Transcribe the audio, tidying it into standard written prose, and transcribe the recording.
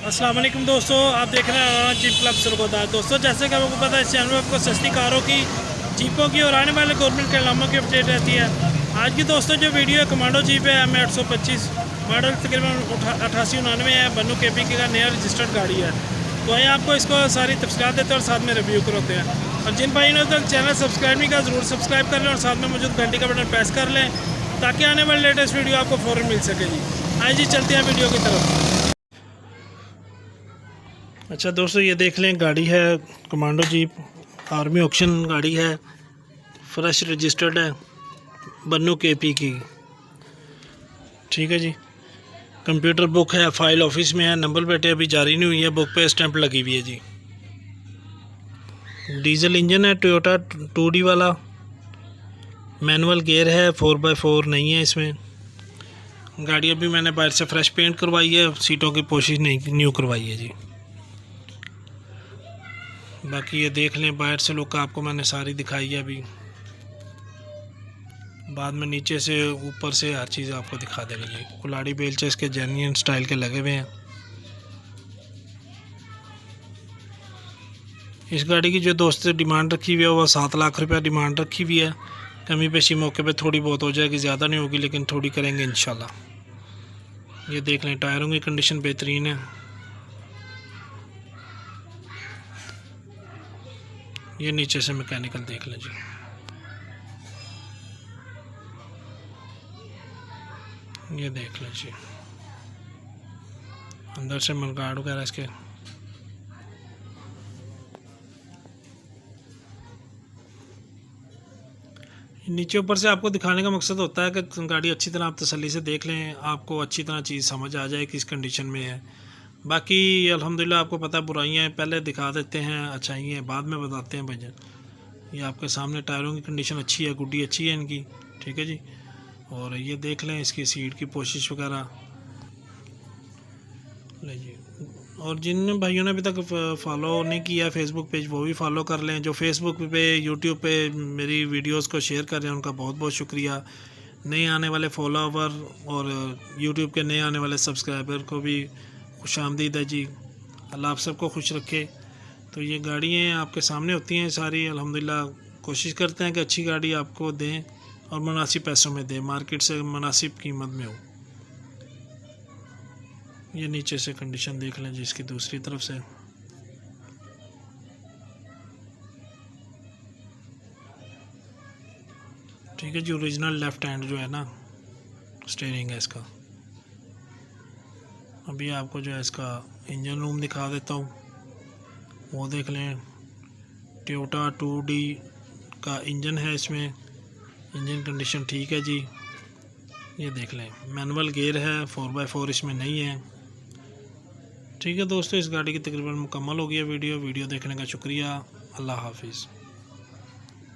अस्सलाम वालेकुम दोस्तों, आप देख रहे हैं जीप क्लब सरगोदा। दोस्तों, जैसे कि आपको पता है इस चैनल में आपको सस्ती कारों की, जीपों की और आने वाले गवर्नमेंट के इनामों की अपडेट रहती है। आज की दोस्तों जो वीडियो है कमांडो जीप है M825 मॉडल तकरीबन 8899 है। बन्नू KP का नया रजिस्टर्ड गाड़ी है। तो आइए आपको इसको सारी तफसीलात देते हैं और साथ में रिव्यू करते हैं। और जिन भाई ने तक चैनल सब्सक्राइब नहीं किया ज़रूर सब्सक्राइब कर लें और साथ में मौजूद घंटी का बटन प्रेस कर लें ताकि आने वाली लेटेस्ट वीडियो आपको फ़ौरन मिल सके। जी आइए जी चलते हैं वीडियो की तरफ। अच्छा दोस्तों, ये देख लें, गाड़ी है कमांडो जीप, आर्मी ऑक्शन गाड़ी है, फ्रेश रजिस्टर्ड है, बन्नू KP की। ठीक है जी, कंप्यूटर बुक है, फाइल ऑफिस में है, नंबर प्लेटें अभी जारी नहीं हुई है, बुक पे स्टैंप लगी हुई है जी। डीजल इंजन है, टोयोटा 2D वाला, मैनुअल गियर है, 4x4 नहीं है इसमें। गाड़ी अभी मैंने बाहर से फ्रेश पेंट करवाई है, सीटों की पोशिश नहीं न्यू करवाई है जी। बाकी ये देख लें, बाहर से लुक आपको मैंने सारी दिखाई है, अभी बाद में नीचे से ऊपर से हर चीज़ आपको दिखा देंगे जी। कुल्हाड़ी बेलचे इसके जेन्युइन स्टाइल के लगे हुए हैं। इस गाड़ी की जो दोस्त से डिमांड रखी हुई है वो 7 लाख रुपया डिमांड रखी हुई है। कमी पेशी मौके पे थोड़ी बहुत हो जाएगी, ज़्यादा नहीं होगी लेकिन थोड़ी करेंगे इंशाल्लाह। ये देख लें, टायरों की कंडीशन बेहतरीन है। ये नीचे से मैकेनिकल देख लें जी। ये देख लें जी, अंदर से मडगार्ड वगैरह इसके। नीचे ऊपर से आपको दिखाने का मकसद होता है कि गाड़ी अच्छी तरह आप तसल्ली से देख लें, आपको अच्छी तरह चीज़ समझ आ जाए किस कंडीशन में है। बाकी अल्हम्दुलिल्लाह आपको पता है, बुराइयाँ पहले दिखा देते हैं, अच्छाइयाँ बाद में बताते हैं भजन। ये आपके सामने टायरों की कंडीशन अच्छी है, गुड्डी अच्छी है इनकी। ठीक है जी, और ये देख लें इसकी सीट की पोशिश वगैरह ले जी। और जिन भाइयों ने अभी तक फॉलो नहीं किया फेसबुक पेज, वो भी फॉलो कर लें। जो फेसबुक पे, यूट्यूब पे मेरी वीडियोस को शेयर कर रहे हैं उनका बहुत बहुत शुक्रिया। नए आने वाले फॉलोवर और यूट्यूब के नए आने वाले सब्सक्राइबर को भी खुशामदीद है जी। अल्लाह आप सबको खुश रखे। तो ये गाड़ियाँ आपके सामने होती हैं सारी, अल्हम्दुलिल्लाह कोशिश करते हैं कि अच्छी गाड़ी आपको दें और मुनासिब पैसों में दें, मार्केट से मुनासिब कीमत में हो। ये नीचे से कंडीशन देख लें जी इसकी दूसरी तरफ से। ठीक है जी, ओरिजिनल लेफ्ट हैंड जो है ना स्टीयरिंग है इसका। अभी आपको जो है इसका इंजन रूम दिखा देता हूँ, वो देख लें। टोयोटा 2D का इंजन है इसमें, इंजन कंडीशन ठीक है जी। ये देख लें, मैनुअल गियर है, 4x4 इसमें नहीं है। ठीक है दोस्तों, इस गाड़ी की तकरीबन मुकम्मल हो गई है वीडियो देखने का शुक्रिया। अल्लाह हाफिज़।